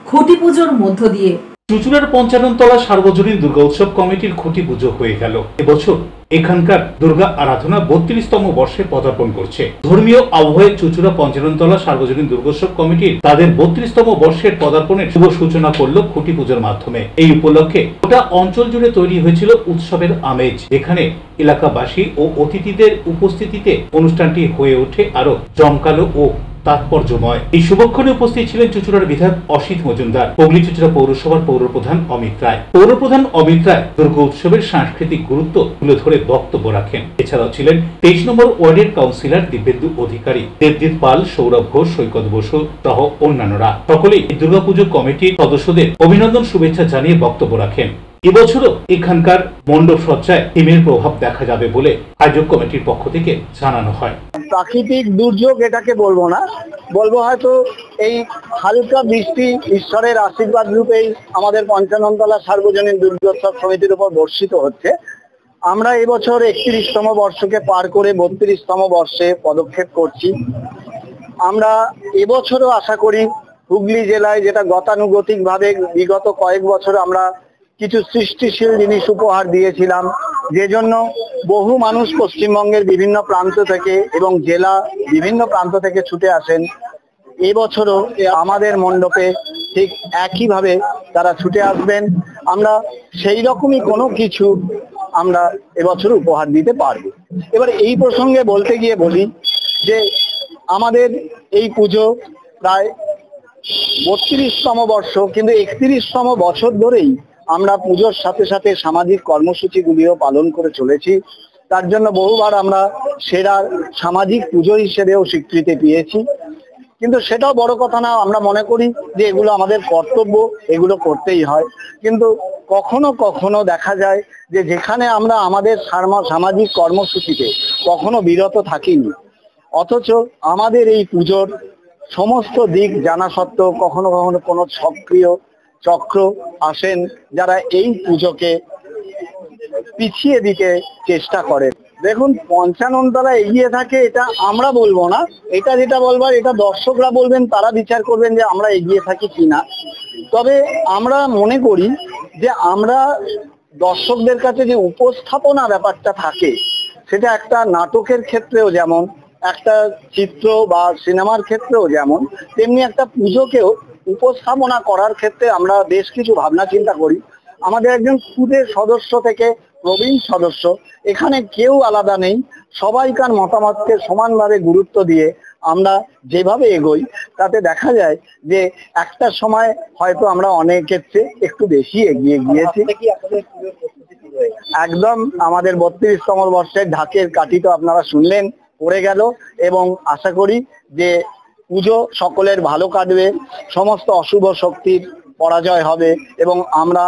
খুঁটি পুজোর মধ্য দিয়ে। চুচুড়ার পঞ্চাননতলা সার্বজনীন দুর্গা উৎসব কমিটির খুঁটি পুজো হয়ে গেল। এবছর এখানকার দুর্গা আরাধনা 32তম বর্ষে পদার্পণ করছে। ধর্মীয় আবহে চুচুড়া পঞ্চাননতলা সার্বজনীন দুর্গোৎসব কমিটির তাদের 32তম বর্ষের পদার্পণের শুভ সূচনা করলো খুঁটি পুজোর মাধ্যমে। এই উপলক্ষে গোটা অঞ্চল জুড়ে তৈরি হয়েছিল উৎসবের আমেজ, যেখানে এলাকাবাসী ও অতিথিদের উপস্থিতিতে অনুষ্ঠানটি হয়ে ওঠে আরো জমকালো ও তাৎপর্যময়। এই শুভক্ষণে উপস্থিত ছিলেন চুচুড়ার বিধায়ক অসিত মজুমদার, হুগলি চুচুড়া পৌরসভার পৌরপ্রধান অমিত রায়। পৌরপ্রধান অমিত রায় দুর্গা উৎসবের সাংস্কৃতিক গুরুত্ব তুলে ধরে বক্তব্য রাখেন। এছাড়াও ছিলেন 23 নম্বর ওয়ার্ডের কাউন্সিলর দিব্যেন্দু অধিকারী, দেবজিৎ পাল, সৌরভ ঘোষ, সৈকত বসু সহ অন্যান্যরা। সকলেই দুর্গাপুজো কমিটির সদস্যদের অভিনন্দন শুভেচ্ছা জানিয়ে বক্তব্য রাখেন। এবছরও এখানকার মণ্ডপ সজ্জায় থিমের প্রভাব দেখা যাবে বলে আয়োজক কমিটির পক্ষ থেকে জানানো হয়। প্রাকৃতিক দুর্যোগ এটাকে বলবো না, বলবো হয়তো এই হালকা বৃষ্টি ঈশ্বরের আশীর্বাদ রূপেই আমাদের পঞ্চাননতলা সার্বজনীন দুর্গোৎসব সমিতির উপর বর্ষিত হচ্ছে। আমরা এবছর 31তম বর্ষকে পার করে 32তম বর্ষে পদক্ষেপ করছি। আমরা এবছরও আশা করি হুগলি জেলায়, যেটা গতানুগতিকভাবে বিগত কয়েক বছর আমরা কিছু সৃষ্টিশীল জিনিস উপহার দিয়েছিলাম, যে জন্য বহু মানুষ পশ্চিমবঙ্গের বিভিন্ন প্রান্ত থেকে এবং জেলা বিভিন্ন প্রান্ত থেকে ছুটে আসেন। এবছরও আমাদের মণ্ডপে ঠিক একইভাবে তারা ছুটে আসবেন। আমরা সেই রকমই কোনো কিছু আমরা এবছর উপহার দিতে পারবো। এবার এই প্রসঙ্গে বলতে গিয়ে বলি যে আমাদের এই পুজো প্রায় 32তম বর্ষ, কিন্তু 31তম বছর ধরেই আমরা পুজোর সাথে সাথে সামাজিক কর্মসূচিগুলিও পালন করে চলেছি। তার জন্য বহুবার আমরা সেরা সামাজিক পুজো হিসেবেও স্বীকৃতি পেয়েছি। কিন্তু সেটাও বড় কথা না, আমরা মনে করি যে এগুলো আমাদের কর্তব্য, এগুলো করতেই হয়। কিন্তু কখনো কখনো দেখা যায় যে যেখানে আমরা আমাদের সামাজিক কর্মসূচিতে কখনো বিরত থাকিনি, অথচ আমাদের এই পুজোর সমস্ত দিক জানা সত্ত্বেও কখনো কখনো কোনো সক্রিয় চক্র আসেন যারা এই পুজোকে পিছিয়ে দিতে চেষ্টা করেন। দেখুন, পঞ্চাননতলা এগিয়ে থাকে এটা আমরা বলবো না, এটা যেটা বলবার এটা দর্শকরা বলবেন, তারা বিচার করবেন যে আমরা এগিয়ে থাকি কিনা। তবে আমরা মনে করি যে আমরা দর্শকদের কাছে যে উপস্থাপনা ব্যাপারটা থাকে, সেটা একটা নাটকের ক্ষেত্রেও যেমন, একটা চিত্র বা সিনেমার ক্ষেত্রেও যেমন, তেমনি একটা পুজোকেও উপস্থাপনা করার ক্ষেত্রে আমরা বেশ কিছু ভাবনা চিন্তা করি। আমাদের একজন খুদের সদস্য থেকে প্রবীণ সদস্য, এখানে কেউ আলাদা নেই, সবাইকার মতামতকে সমানভাবে গুরুত্ব দিয়ে আমরা যেভাবে এগোই, তাতে দেখা যায় যে একটা সময় হয়তো আমরা অনেকের চেয়ে একটু বেশি এগিয়ে গিয়েছি। একদম আমাদের 32তম বর্ষের ঢাকের কাঠি তো আপনারা শুনলেন, পড়ে গেল, এবং আশা করি যে পুজো সকলের ভালো কাটবে, সমস্ত অশুভ শক্তির পরাজয় হবে এবং আমরা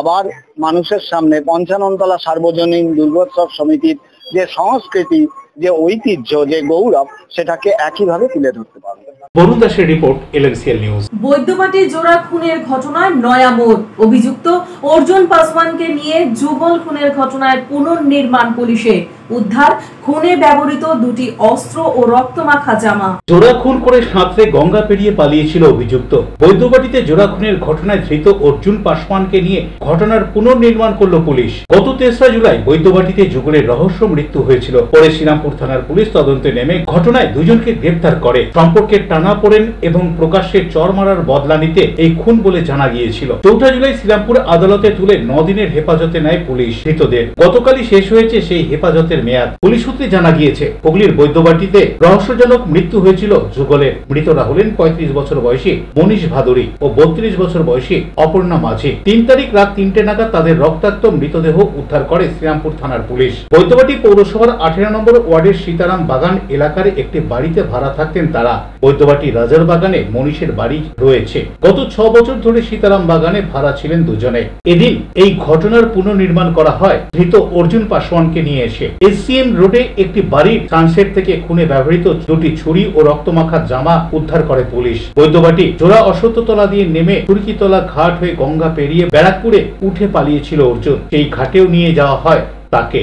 আবার মানুষের সামনে পঞ্চাননতলা সার্বজনীন দুর্গোৎসব সমিতির যে সংস্কৃতি, যে ঐতিহ্য, যে গৌরব, সেটাকে একইভাবে তুলে ধরতে পারবে। বরুণ দাসের রিপোর্ট, LMCL নিউজ। বৈদ্যবাটী জোড়া খুনের ঘটনায় নয়া মোড়। অভিযুক্ত অর্জুন পাসওয়ানকে নিয়ে যুগল খুনের ঘটনায় পুনর্নির্মাণ পুলিশে। উদ্ধার খুনে ব্যবহৃত দুটি অস্ত্র ও রক্তমাখা জামা। জোড়া খুন করে সাঁতরে গঙ্গা পেরিয়ে পালিয়েছিল অভিযুক্ত। বৈদ্যবাটিতে জোড়া খুনের ঘটনায় ধৃত অর্জুন পাসওয়ানকে নিয়ে ঘটনার পুনর্নির্মাণ করল পুলিশ। গত 3রা জুলাই বৈদ্যবাটিতে যুগলের রহস্য মৃত্যু হয়েছিল। পরে শ্রীরামপুর থানার পুলিশ তদন্তে নেমে ঘটনায় দুজনকে গ্রেপ্তার করে। সম্পর্কের টানাপোড়েন এবং প্রকাশ্যে চর মারার বদলা নিতে এই খুন বলে জানা গিয়েছিল। 4 জুলাই শ্রীরামপুর আদালতে তুলে 9 দিনের হেফাজতে নেয় পুলিশ ধৃতদের। গতকালই শেষ হয়েছে সেই হেফাজতের মেয়াদ। পুলিশ সূত্রে জানা গিয়েছে হুগলির বৈদ্যবাটিতে রহস্যজনক মৃত্যু হয়েছিল যুগলের। মৃতরা হলেন 35 বছর বয়সী মনীষ ভাদুরী ও 32 বছর বয়সী অপর্ণা মাঝি। 3 তারিখ রাত 3টে নাগাদ তাদের রক্তাক্ত মৃতদেহ উদ্ধার করে শ্রীরামপুর থানার পুলিশ। বৈদ্যবাটি পৌরসভার 18 নম্বর ওয়ার্ডের সীতারাম বাগান এলাকার একটি বাড়িতে ভাড়া থাকতেন তারা। বৈদ্যবাটি রাজার বাগানে মনীষের বাড়ি রয়েছে। গত 6 বছর ধরে সীতারাম বাগানে ভাড়া ছিলেন দুজনে। এদিন এই ঘটনার পুনর্নির্মাণ করা হয় ধৃত অর্জুন পাসওয়ানকে নিয়ে এসে। এসসিএম রোডে একটি বাড়ির সানসেট থেকে খুনে ব্যবহৃত 2টি ছুরি ও রক্তমাখা জামা উদ্ধার করে পুলিশ। বৈদ্যবাটি জোড়া অশ্বত্থতলা দিয়ে নেমে তুর্কিতলা ঘাট হয়ে গঙ্গা পেরিয়ে ব্যারাকপুরে উঠে পালিয়েছিল অর্জুন। সেই ঘাটেও নিয়ে যাওয়া হয় তাকে।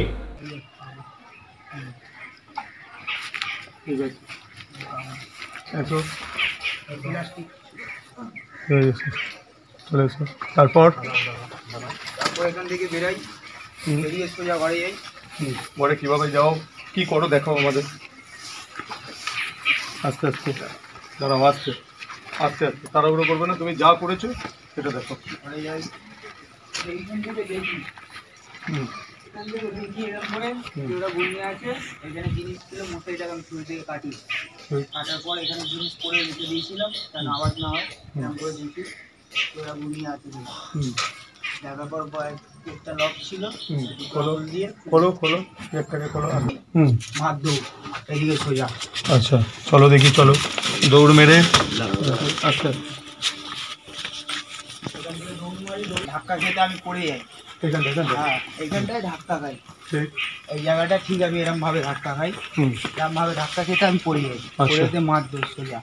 তারপর এখান থেকে বেরাই, বেরিয়ে সোজা ঘরে যাই। ঘরে কিভাবে যাও, কি করো দেখো আমাদের। আস্তে আস্তে দাঁড়াও, আস্তে আস্তে আস্তে তাড়াহুড়ো করবে না, তুমি যা করেছো সেটা দেখো। ঘরে যাই, এইখান থেকে দেখি, এখান থেকে দেখি এরকম করে ওরা ঘুমিয়ে আছে। এখানে জিনিস ছিল, মশারিটা আমি ছুরি থেকে কাটি, কাটার পর এখানে জিনিস পরে রেখে দিয়েছিলাম যেন আওয়াজ না হয়। এরকম করে দেখি ওরা ঘুমিয়ে আছে। দেখার পর একটা লক ছিল, খোলো খোলো খোলো গেটটাকে খোলো। মার দৌড় এদিকে সোজা। আচ্ছা চলো দেখি, চলো দৌড় মেরে আচ্ছা ধাক্কা খেতে আমি পড়ে যাই। হ্যাঁ এইখানটায় ধাক্কা খাই, এই জায়গাটা ঠিক আমি এরকম ভাবে ধাক্কা খাই, এরকম ভাবে ধাক্কা খেতে আমি পড়ে যাই। পড়ে মার দৌড় সোজা,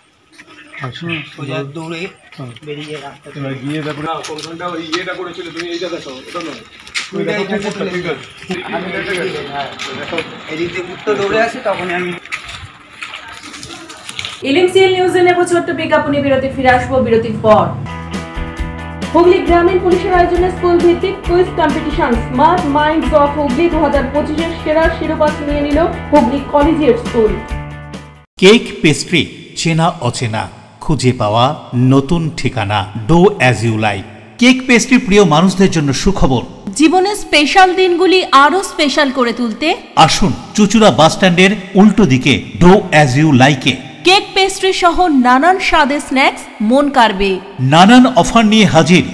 সোজা দৌড়ে বেরিয়ে রাস্তা গিয়ে দেখো না কোনখানটা ওই ইয়েটা করেছিল তুমি, এইটা দেখো, ওটা নয় এদিক দিয়ে উত্তর দৌড়ে আসে তখন আমি। এলএমসিএল নিউজে নেব ছোট্ট বিজ্ঞাপনী বিরতি, ফিরে আসবো বিরতির পর। হুগলি গ্রামীণ পুলিশের আয়োজনে স্কুল ভিত্তিক quiz competition smart minds of Hooghly 2025-এর সেরা শিরোপা নিয়ে নিল Hooghly collegiate school. Cake pastry চেনা অচেনা, খুঁজে পাওয়া নতুন ঠিকানা। Do as you like. Cake pastry প্রিয় মানুষদের জন্য সুখবর। জীবনের স্পেশাল দিনগুলি আরো স্পেশাল করে তুলতে আসুন চুচুড়া বাস স্ট্যান্ডের উল্টো দিকে ডো অ্যাজ ইউ লাইকে। কেক পেস্ট্রি সহ নানান স্বাদের স্ন্যাক্স মন কাড়বে। নানান অফার নিয়ে হাজির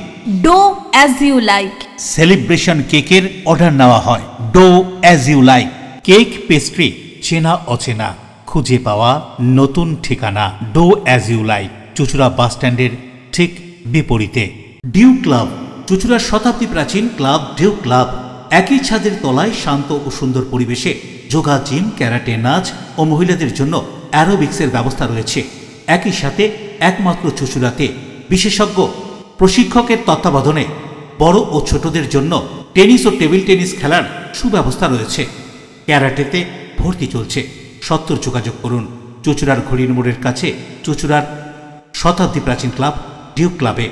do as you like. Celebration কেকের অর্ডার নেওয়া হয়। Do as you like. Cake pastry চেনা অচেনা, খুঁজে পাওয়া নতুন ঠিকানা। Do as you like, Chuchura bus স্ট্যান্ডের ঠিক বিপরীতে। ডিউ ক্লাব, চুচুড়ার শতাব্দী প্রাচীন ক্লাব ডিউ ক্লাব। একই ছাদের তলায় শান্ত ও সুন্দর পরিবেশে যোগা, জিম, ক্যারাটে, নাচ ও মহিলাদের জন্য অ্যারোবিক্সের ব্যবস্থা রয়েছে। একই সাথে একমাত্র চুচুড়াতে বিশেষজ্ঞ প্রশিক্ষকের তত্ত্বাবধানে বড় ও ছোটদের জন্য টেনিস ও টেবিল টেনিস খেলার সুব্যবস্থা রয়েছে। ক্যারাটেতে ভর্তি চলছে। সত্তর যোগাযোগ করুন চুচুড়ার ঘড়ির মোড়ের কাছে চুচুড়ার শতাব্দী প্রাচীন ক্লাব ডিউ ক্লাবে।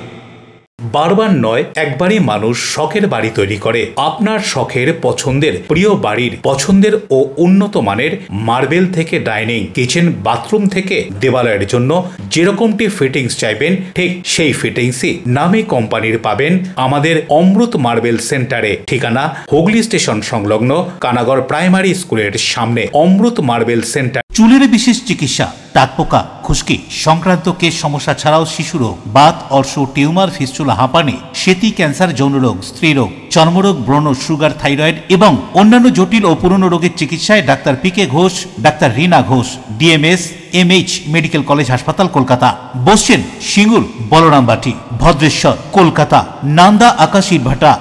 বারবার নয়, একবারই মানুষ শখের বাড়ি তৈরি করে। আপনার শখের পছন্দের প্রিয় বাড়ির পছন্দের ও উন্নত মানের মার্বেল থেকে ডাইনিং, কিচেন, বাথরুম থেকে দেওয়ালের জন্য যেরকমটি ফিটিংস চাইবেন ঠিক সেই ফিটিংসই নামী কোম্পানির পাবেন আমাদের অমৃত মার্বেল সেন্টারে। ঠিকানা হুগলি স্টেশন সংলগ্ন কানাগড় প্রাইমারি স্কুলের সামনে। অমৃত মার্বেল সেন্টার। চুলের বিশেষ চিকিৎসা, টাকপোকা, খুশকি সংক্রান্ত কেশ সমস্যা ছাড়াও শিশুরোগ, বাত, অর্শ, টিউমার, ফিস্টুলা, হাঁপানি, সেতি, ক্যান্সার, যৌনরোগ, স্ত্রীরোগ, চর্মরোগ, ব্রণ, সুগার, থাইরয়েড এবং অন্যান্য জটিল ও পুরনো রোগের চিকিৎসায় doctor PK Ghosh, doctor Rina Ghosh, DMS MH medical college হাসপাতাল, কলকাতা। বসছেন সিঙ্গুর, বলরামবাটি, ভদ্রেশ্বর, কলকাতা, নান্দা, আকাশীরভাটা,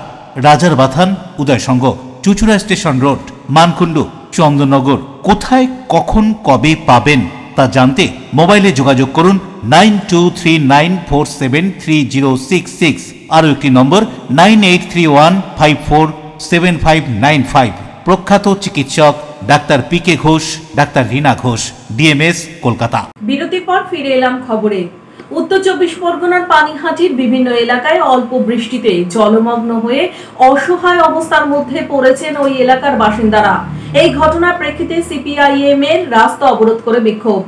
রাজার বাথান, উদয়সঙ্গ, চুচুড়া স্টেশন রোড, মানকুণ্ডু, চন্দননগর। কোথায়, কখন, কবে পাবেন তা জানতে মোবাইলে যোগাযোগ করুন 9239473066। আরও একটি নম্বর 9831547595। প্রখ্যাত চিকিৎসক doctor PK Ghosh, doctor Rina Ghosh, DMS, Kolkata. বিরতির পর ফিরে এলাম খবরে। উত্তর 24 পরগনার পানিহাটির বিভিন্ন এলাকায় অল্প বৃষ্টিতে জলমগ্ন হয়ে অসহায় অবস্থার মধ্যে পড়েছেন ওই এলাকার বাসিন্দারা। এই ঘটনার প্রেক্ষিতে সিপিআইএম এর রাস্তা অবরোধ করে বিক্ষোভ।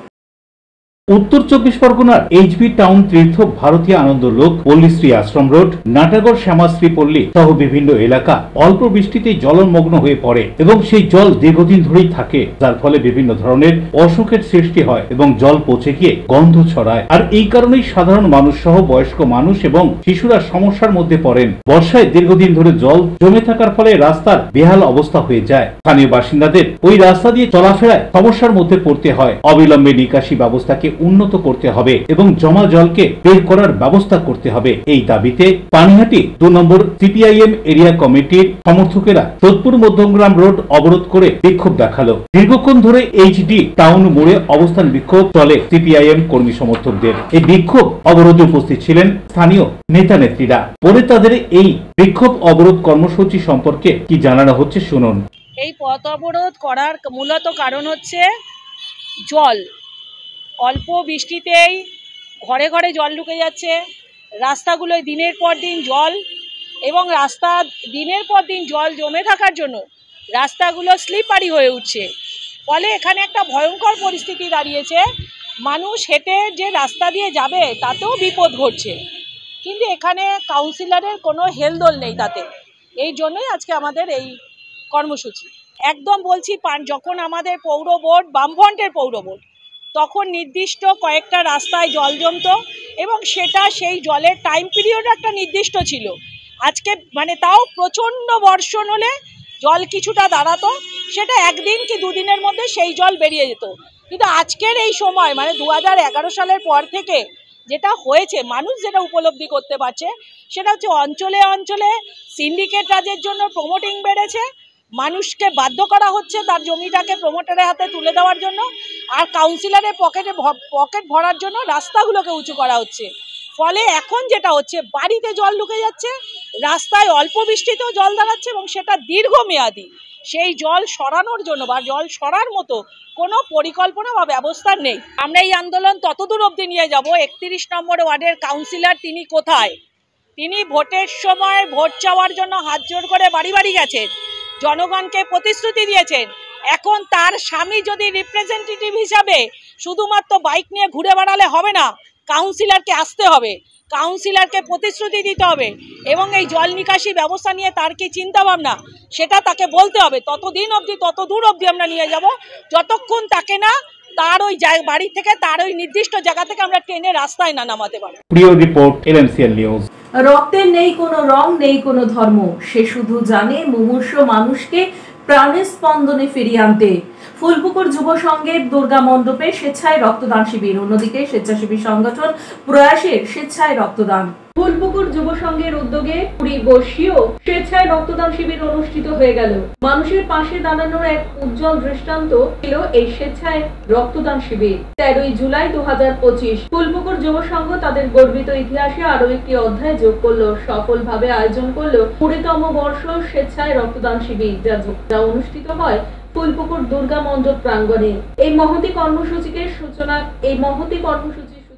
উত্তর 24 পরগনার এইচবি টাউন তীর্থ ভারতীয় আনন্দ লোক পল্লীশ্রী আশ্রম রোড, নাটাগড় শ্যামাশ্রী পল্লী সহ বিভিন্ন এলাকা অল্প বৃষ্টিতেই জলমগ্ন হয়ে পড়ে এবং সেই জল দীর্ঘদিন ধরেই থাকে, যার ফলে বিভিন্ন ধরনের অসুখের সৃষ্টি হয় এবং জল পচে গিয়ে গন্ধ ছড়ায়। আর এই কারণেই সাধারণ মানুষ সহ বয়স্ক মানুষ এবং শিশুরা সমস্যার মধ্যে পড়েন। বর্ষায় দীর্ঘদিন ধরে জল জমে থাকার ফলে রাস্তার বেহাল অবস্থা হয়ে যায়। স্থানীয় বাসিন্দাদের ওই রাস্তা দিয়ে চলাফেরায় সমস্যার মধ্যে পড়তে হয়। অবিলম্বে নিকাশি ব্যবস্থাকে উন্নত করতে হবে এবং জমা জলকে বের করার ব্যবস্থা করতে হবে। এই দাবিতে পানিহাটি 2 নম্বর সিপিআইএম এরিয়া কমিটির সমর্থকেরা সোদপুর মধ্যমগ্রাম রোড অবরোধ করে বিক্ষোভ দেখালো। দীর্ঘক্ষণ ধরে এইচডি টাউন মোড়ে অবস্থান বিক্ষোভ চলে সিপিআইএম কর্মী সমর্থকদের। এই বিক্ষোভ অবরোধে উপস্থিত ছিলেন স্থানীয় নেতা নেত্রীরা। পরে তাদের এই বিক্ষোভ অবরোধ কর্মসূচি সম্পর্কে কি জানানো হচ্ছে শুনুন। এই পথ অবরোধ করার মূলত কারণ হচ্ছে জল। অল্প বৃষ্টিতেই ঘরে ঘরে জল ঢুকে যাচ্ছে, রাস্তাগুলোয় দিনের পর দিন জল, এবং রাস্তা দিনের পর দিন জল জমে থাকার জন্য রাস্তাগুলো স্লিপারি হয়ে উঠছে। ফলে এখানে একটা ভয়ঙ্কর পরিস্থিতি দাঁড়িয়েছে। মানুষ হেঁটে যে রাস্তা দিয়ে যাবে তাতেও বিপদ ঘটছে, কিন্তু এখানে কাউন্সিলরের কোনো হেলদোল নেই তাতে। এই জন্যই আজকে আমাদের এই কর্মসূচি। একদম বলছি, যখন আমাদের পৌর বোর্ড বামফ্রন্টের পৌর বোর্ড, তখন নির্দিষ্ট কয়েকটা রাস্তায় জল জমতো এবং সেটা সেই জলের টাইম পিরিয়ড একটা নির্দিষ্ট ছিল। আজকে তাও প্রচণ্ড বর্ষণ হলে জল কিছুটা দাঁড়াতো, সেটা একদিন কি দুদিনের মধ্যে সেই জল বেরিয়ে যেত। কিন্তু আজকের এই সময় 2011 সালের পর থেকে যেটা হয়েছে, মানুষ যেটা উপলব্ধি করতে পারছে সেটা হচ্ছে অঞ্চলে অঞ্চলে সিন্ডিকেট রাজের জন্য প্রমোটিং বেড়েছে, মানুষকে বাধ্য করা হচ্ছে তার জমিটাকে প্রমোটারের হাতে তুলে দেওয়ার জন্য, আর কাউন্সিলরের পকেট ভরার জন্য রাস্তাগুলোকে উঁচু করা হচ্ছে। ফলে এখন যেটা হচ্ছে, বাড়িতে জল ঢুকে যাচ্ছে, রাস্তায় অল্প বৃষ্টিতেও জল দাঁড়াচ্ছে এবং সেটা দীর্ঘমেয়াদী। সেই জল সরানোর জন্য বা জল সরার মতো কোনো পরিকল্পনা বা ব্যবস্থা নেই। আমরা এই আন্দোলন ততদূর অবধি নিয়ে যাব। 31 নম্বর ওয়ার্ডের কাউন্সিলর তিনি কোথায়? তিনি ভোটের সময় ভোট চাওয়ার জন্য হাত জোড় করে বাড়ি বাড়ি গেছেন, জনগণকে প্রতিশ্রুতি দিয়েছেন। এখন তার স্বামী যদি রিপ্রেজেন্টেটিভ হিসাবে শুধুমাত্র বাইক নিয়ে ঘুরে বেড়ালে হবে না, কাউন্সিলরকে আসতে হবে, কাউন্সিলরকে প্রতিশ্রুতি দিতে হবে এবং এই জল নিকাশি ব্যবস্থা নিয়ে তার কি চিন্তা ভাবনা সেটা তাকে বলতে হবে। ততদূর অবধি আমরা নিয়ে যাব যতক্ষণ তাকে না তার ওই বাড়ি থেকে তার ওই নির্দিষ্ট জায়গা থেকে আমরা ট্রেনে রাস্তায় না নামাতে পারব। প্রিয় রিপোর্ট এলএমসিএল নিউজ। রক্তের নেই কোনো রং, নেই কোনো ধর্ম, সে শুধু জানে মুমূর্ষ মানুষকে প্রাণের স্পন্দনে ফিরিয়ে আনতে। ফুলপুকুর যুব সংঘের দুর্গা মণ্ডপে স্বেচ্ছায় রক্তদান শিবির, অন্যদিকে স্বেচ্ছাসেবী সংগঠন প্রয়াসের স্বেচ্ছায় রক্তদান। ফুলপুকুর যুব সংঘের উদ্যোগে 20 বর্ষীয় স্বেচ্ছায় রক্তদান শিবির অনুষ্ঠিত হয়ে গেল। মানুষের পাশে দাঁড়ানোর এক উজ্জ্বল দৃষ্টান্ত ছিল এই স্বেচ্ছায় রক্তদান শিবির। 13 জুলাই 2025 ফুলপুকুর যুব সংঘ তাদের গর্বিত ইতিহাসে আরো একটি অধ্যায় যোগ করলো। সফলভাবে আয়োজন করলো 20তম বর্ষ স্বেচ্ছায় রক্তদান শিবির, যা অনুষ্ঠিত হয় ফুলপুকুর দুর্গা মণ্ডপ প্রাঙ্গণে। এই মহতি কর্মসূচির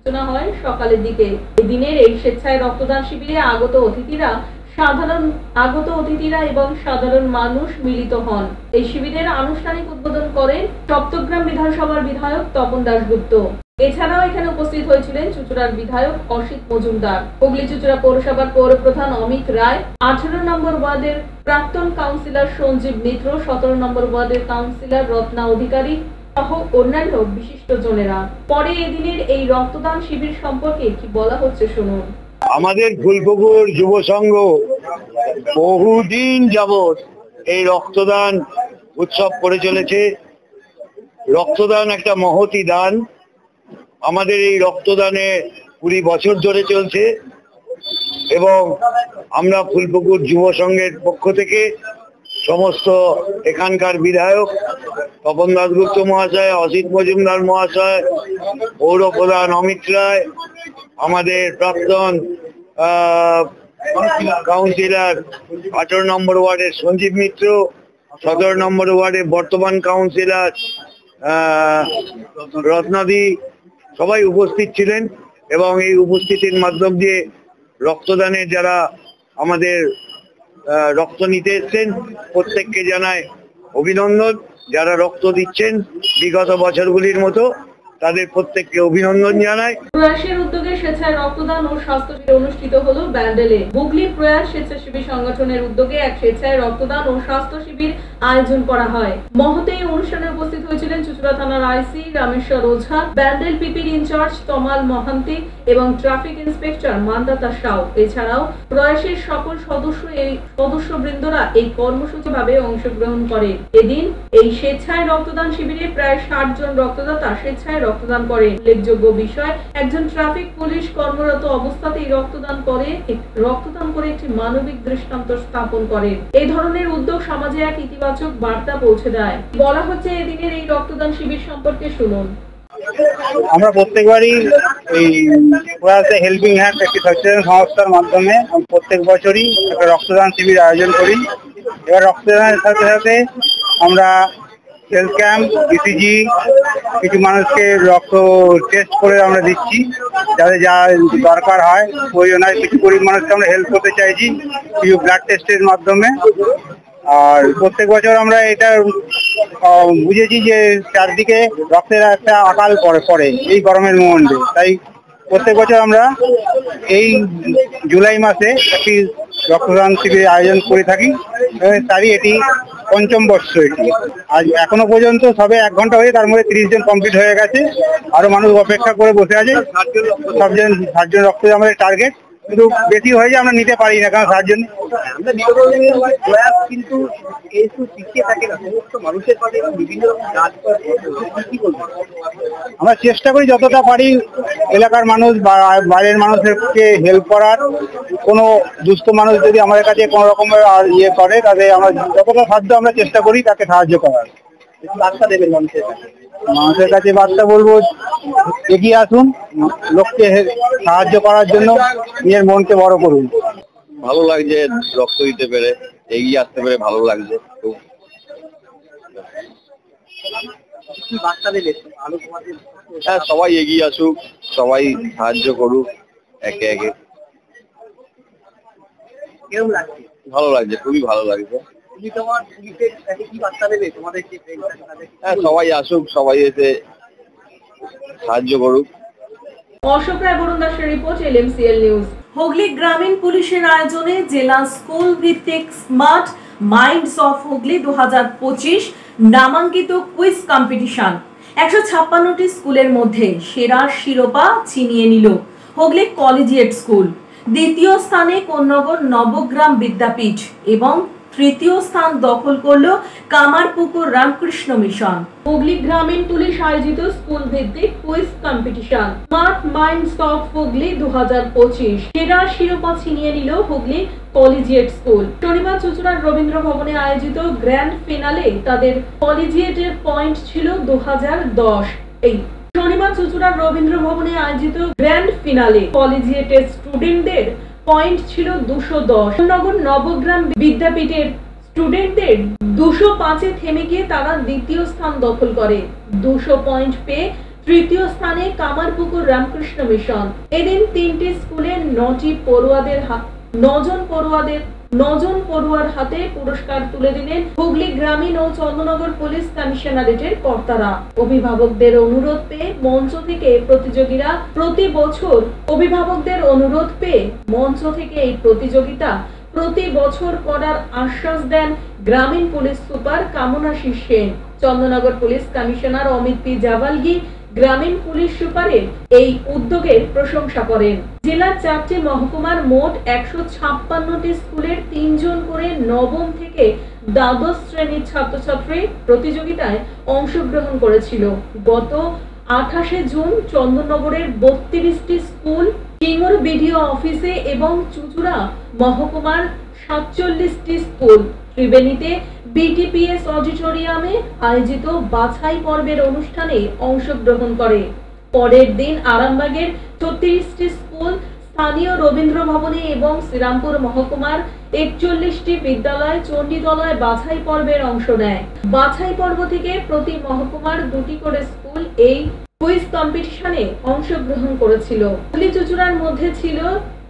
সূচনা হয় সকালের দিকে। এই দিনের এই স্বেচ্ছায় রক্তদান শিবিরে আগত অতিথিরা এবং সাধারণ মানুষ মিলিত হন। এই শিবিরের আনুষ্ঠানিক উদ্বোধন করেন চট্টগ্রাম বিধানসভার বিধায়ক তপন দাশগুপ্ত। এছাড়াও এখানে উপস্থিত হয়েছিলেন চুঁচুড়ার বিধায়ক অসিত মজুমদার, হুগলি চুঁচুড়া পৌরসভার পৌরপ্রধান অমিত রায়, 18 নম্বর ওয়ার্ডের প্রাক্তন কাউন্সিলর সঞ্জীব মিত্র, 17 নম্বর ওয়ার্ডের কাউন্সিলর রত্না অধিকারী সহ অন্যান্য বিশিষ্টজনেরা। পরে এদিনের এই রক্তদান শিবির সম্পর্কে কি বলা হচ্ছে শুনুন। আমাদের ফুলপুকুর যুব সংঘ বহুদিন যাবৎ এই রক্তদান উৎসব করে চলেছে। রক্তদান একটা মহতি দান। আমাদের এই রক্তদানে 20 বছর ধরে চলছে এবং আমরা ফুলপুকুর যুব সংঘের পক্ষ থেকে সমস্ত এখানকার বিধায়ক তপন দাশগুপ্ত মহাশয়, অসিত মজুমদার মহাশয়, পৌরপ্রধান অমিত রায়, আমাদের প্রাক্তন কাউন্সিলর 18 নম্বর ওয়ার্ডের সঞ্জীব মিত্র, 17 নম্বর ওয়ার্ডের বর্তমান কাউন্সিলর রত্নাদি, সবাই উপস্থিত ছিলেন এবং এই উপস্থিতির মাধ্যম দিয়ে রক্তদানে যারা আমাদের রক্ত নিতে এসছেন প্রত্যেককে জানায় অভিনন্দন। যারা রক্ত দিচ্ছেন বিগত বছরগুলির মতো তাদের প্রত্যেককে অভিনন্দন জানাই। প্রয়াসের উদ্যোগে স্বেচ্ছায় রক্তদান ও স্বাস্থ্য শিবির অনুষ্ঠিত হলো ব্যান্ডেলে। হুগলি প্রয়াস স্বেচ্ছাসেবী সংগঠনের উদ্যোগে এক স্বেচ্ছায় রক্তদান ও স্বাস্থ্য শিবির আয়োজন করা হয়। মহতে এই অনুষ্ঠানে উপস্থিত হয়েছিলেন চুঁচুড়া থানার আইসি রামেশ্বর ওঝা, ব্যান্ডেল পিপির ইনচার্জ তমাল মহান্তি এবং ট্রাফিক ইন্সপেক্টর মান্দাতা সাউ। এছাড়াও প্রয়াসের সকল সদস্যবৃন্দরা এই কর্মসূচিভাবে অংশগ্রহণ করে। এদিন এই স্বেচ্ছায় রক্তদান শিবিরে প্রায় 60 জন রক্তদাতা স্বেচ্ছায় রক্তদান করেন। উল্লেখযোগ্য বিষয়, একজন ট্রাফিক পুলিশ কর্মরত অবস্থাতেই রক্তদান করে একটি মানবিক দৃষ্টান্ত স্থাপন করে। এই ধরনের উদ্যোগ সমাজে এক ইতিবাচক বার্তা পৌঁছে দেয়। বলা হচ্ছে এদিনের এই রক্তদান শিবির সম্পর্কে শুনুন। আমরা প্রত্যেকবারই এই প্রয়াসে হেল্পিং হ্যান্ড একটি সচেতন সংস্থার মাধ্যমে প্রত্যেক বছরই একটা রক্তদান শিবির আয়োজন করি। এবার রক্তদানের সাথে সাথে আমরা হেলথ ক্যাম্প, ইসিজি, কিছু মানুষকে রক্ত টেস্ট করে আমরা দিচ্ছি, যাদের যা দরকার হয় প্রয়োজন হয়। কিছু গরিব মানুষকে আমরা হেল্প করতে চাইছি কিছু ব্লাড টেস্টের মাধ্যমে। আর প্রত্যেক বছর আমরা এটা বুঝেছি যে চারদিকে রক্তের একটা আকাল পড়ে এই গরমের মধ্যে, তাই প্রত্যেক বছর আমরা এই জুলাই মাসে একটি রক্তদান শিবিরের আয়োজন করে থাকি। তারই এটি ৫ম বর্ষ। এটি আজ এখনো পর্যন্ত সবে 1 ঘন্টা হয়ে তার মধ্যে 30 জন কমপ্লিট হয়ে গেছে। আরো মানুষ অপেক্ষা করে বসে আছে। 60 জন রক্ত আমাদের টার্গেট, কিন্তু বেশি হয়ে যায় আমরা নিতে পারি না, কারণ 60 জন কিন্তু আমরা চেষ্টা করি যতটা পারি এলাকার মানুষ বা বাইরের মানুষদেরকে হেল্প করার। কোনো দুস্থ মানুষ যদি আমাদের কাছে কোনো রকমের ইয়ে করে, তাদের আমরা যতটা সাধ্য আমরা চেষ্টা করি তাকে সাহায্য করার। বার্তা দেবেন মানুষের কাছে বার্তা বলবো, এগিয়ে আসুন, লোককে সাহায্য করার জন্য নিজের মনকে বড় করুন। ভালো লাগছে রক্ত দিতে পেরে, এগিয়ে আসতে পেরে ভালো লাগছে। হ্যাঁ, সবাই এগিয়ে আসুক, সবাই সাহায্য করুক একে একে। ভালো লাগছে, খুবই ভালো লাগছে। হ্যাঁ, সবাই আসুক, সবাই এসে সাহায্য করুক। অশোক রায় বরুণ দাসের রিপোর্ট, LMCL নিউজ। হুগলি গ্রামীণ পুলিশের আয়োজনে জেলা স্কুল ভিত্তিক স্মার্ট মাইন্ডস অফ হুগলি 2025 নামাঙ্কিত কুইজ কম্পিটিশন 156টি স্কুলের মধ্যে সেরা শিরোপা ছিনিয়ে নিল হুগলি কলেজিয়েট স্কুল। দ্বিতীয় স্থানে কোন্নগর নবগ্রাম বিদ্যাপীঠ এবং তৃতীয় স্থান দখল করল কামারপুকুর রামকৃষ্ণ মিশন। হুগলি গ্রামীণ পুলিশ আয়োজিত স্কুল ভিত্তিক quiz competition smart minds of Hooghly 2025 সেরা শিরোপা ছিনিয়ে নিল হুগলি কলেজিয়েট স্কুল। শনিবার চুঁচুড়ার রবীন্দ্র ভবনে আয়োজিত গ্র্যান্ড ফিনালে তাদের কলেজিয়েটের পয়েন্ট ছিল 2010। শনিবার চুঁচুড়ার রবীন্দ্র ভবনে আয়োজিত গ্র্যান্ড ফিনালে কলেজিয়েটের স্টুডেন্টদের পয়েন্ট ছিল 210। নগর নবগ্রাম বিদ্যাপীঠের স্টুডেন্টদের 205-এ থেমে গিয়ে তারা দ্বিতীয় স্থান দখল করে। 200 পয়েন্ট পেয়ে তৃতীয় স্থানে কামারপুকুর রামকৃষ্ণ মিশন। এদিন 3টি স্কুলের 9জন পড়ুয়ার হাতে পুরস্কার তুলে দিলেন হুগলি গ্রামীণ ও চন্দ্রনগর পুলিশ কমিশনারেটের কর্তারা। অভিভাবকদের অনুরোধ পেয়ে মঞ্চ থেকে এই প্রতিযোগিতা প্রতি বছর করার আশ্বাস দেন গ্রামীণ police super Kamanashis Sen. Chandernagore police commissioner Amit P Javalgi গ্রামীণ পুলিশ সুপারের এই উদ্যোগের প্রশংসা করেন। জেলার 4টি মহকুমার মোট 156টি স্কুলের 3 জন করে নবম থেকে দ্বাদশ শ্রেণীর ছাত্রছাত্রী প্রতিযোগিতায় অংশগ্রহণ করেছিল। গত 28শে জুন চন্দননগরের 32টি স্কুল, কিঙ্গর বিডিও অফিসে এবং চুঁচুড়া মহকুমার 47টি স্কুল, ত্রিবেণীতে BTPS অডিটোরিয়ামে আয়োজিত বাছাই পর্বের অনুষ্ঠানে অংশগ্রহণ করে। পরের দিন আরামবাগের 36টি স্কুল, স্থানীয় রবীন্দ্র ভবনে এবং শ্রীরামপুর মহকুমার 41টি বিদ্যালয় চণ্ডীতলায় বাছাই পর্বের অংশ নেয়। বাছাই পর্ব থেকে প্রতি মহকুমার 2টি করে স্কুল এই কুইজ কম্পিটিশনে অংশগ্রহণ করেছিল। হুগলি চুঁচুড়ার মধ্যে ছিল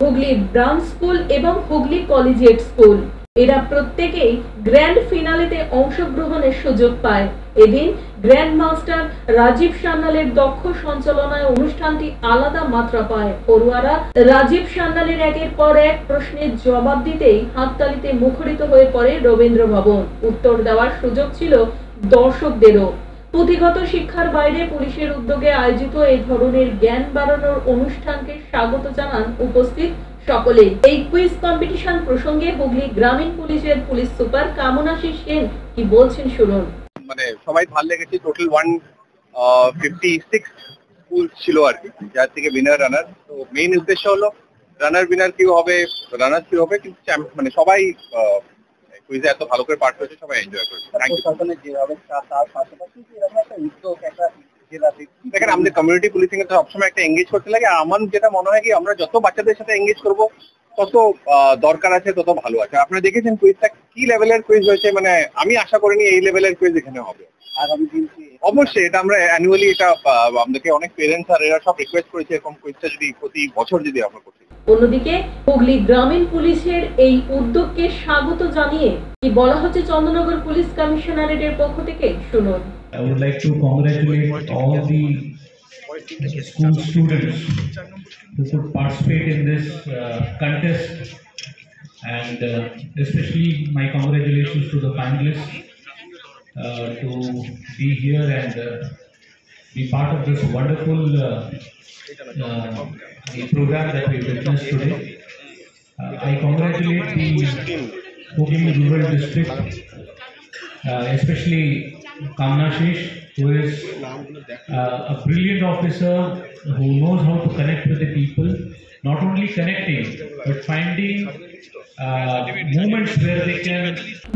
হুগলি ব্রাউন স্কুল এবং হুগলি কলেজিয়েট স্কুল। এরা প্রত্যেকেই গ্র্যান্ড ফিনালেতে অংশগ্রহণের সুযোগ পায়। এদিন গ্র্যান্ড মাস্টার রাজীব সান্যালের দক্ষ সঞ্চালনায় অনুষ্ঠানটি আলাদা মাত্রা পায়। পড়ুয়ারা রাজীব সান্যালের একের পর এক প্রশ্নের জবাব দিতেই হাততালিতে মুখরিত হয়ে পড়ে রবীন্দ্র ভবন। উত্তর দেওয়ার সুযোগ ছিল দর্শকদেরও। পুঁথিগত শিক্ষার বাইরে পুলিশের উদ্যোগে আয়োজিত এই ধরনের জ্ঞান বাড়ানোর অনুষ্ঠানকে স্বাগত জানান উপস্থিত সকলেই। এই কুইজ কম্পিটিশন প্রসঙ্গে হুগলি গ্রামীণ পুলিশের পুলিশ সুপার কামনাশিস সেন কি বলছেন শুনুন। মানে সবাই ভালো লেগেছে। টোটাল 156 স্কুল ছিল আর কি, যার থেকে উইনার রানার। তো মেইন উদ্দেশ্য হলো রানার উইনার কি হবে, রানার কি হবে, কিন্তু মানে সবাই কুইজে এত ভালো করে পার্ট করেছে, সবাই এনজয় করেছে। দেখেন আমাদের কমিউনিটি পুলিশিং এ সবসময় একটা এঙ্গেজ করতে লাগে। আর আমার যেটা মনে হয় কি আমরা যত বাচ্চাদের সাথে এঙ্গেজ করবো তত দরকার আছে, তত ভালো আছে। আপনারা দেখেছেন কুইজটা কি লেভেলের কুইজ হয়েছে, মানে আমি আশা করিনি এই লেভেলের কুইজ এখানে হবে। অবশ্যই এটা আমরা অ্যানুয়ালি এটা আমাদেরকে অনেক পেরেন্টস আর এরা সব রিকোয়েস্ট করেছে এরকম কুইজটা যদি প্রতি বছর যদি আমরা করতে। অন্যদিকে হুগলি গ্রামীণ পুলিশের এই উদ্যোগকে স্বাগত জানিয়ে কি বলা হচ্ছে চন্দননগর পুলিশ কমিশনারেটের পক্ষ থেকে শুনুন। I would like to congratulate all the school students who could participate in this contest, and especially my congratulations to the finalists to be here and be part of this wonderful the program that we witnessed today. I congratulate the Hugli Rural District, especially Kamnashish, who is a brilliant officer who knows how to connect with the people, not only connecting but finding moments where they can.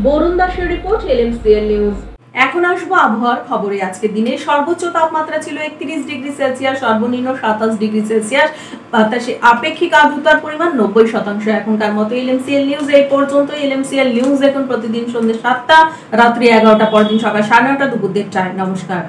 Varun দাসের রিপোর্ট, LMCL নিউজ। এখন আসবো আবহাওয়ার খবরে। আজকে দিনের সর্বোচ্চ তাপমাত্রা ছিল 31 ডিগ্রি সেলসিয়াস, সর্বনিম্ন 27 ডিগ্রি সেলসিয়াস। বাতাসে আপেক্ষিক আর্দ্রতার পরিমাণ 90%। এখনকার মতো LMCL নিউজ এই পর্যন্ত। LMCL নিউজ দেখুন প্রতিদিন সন্ধ্যে 7টা, রাত্রি 11টা, পরদিন সকাল 9:30, দুপুর 1:30টায়। নমস্কার।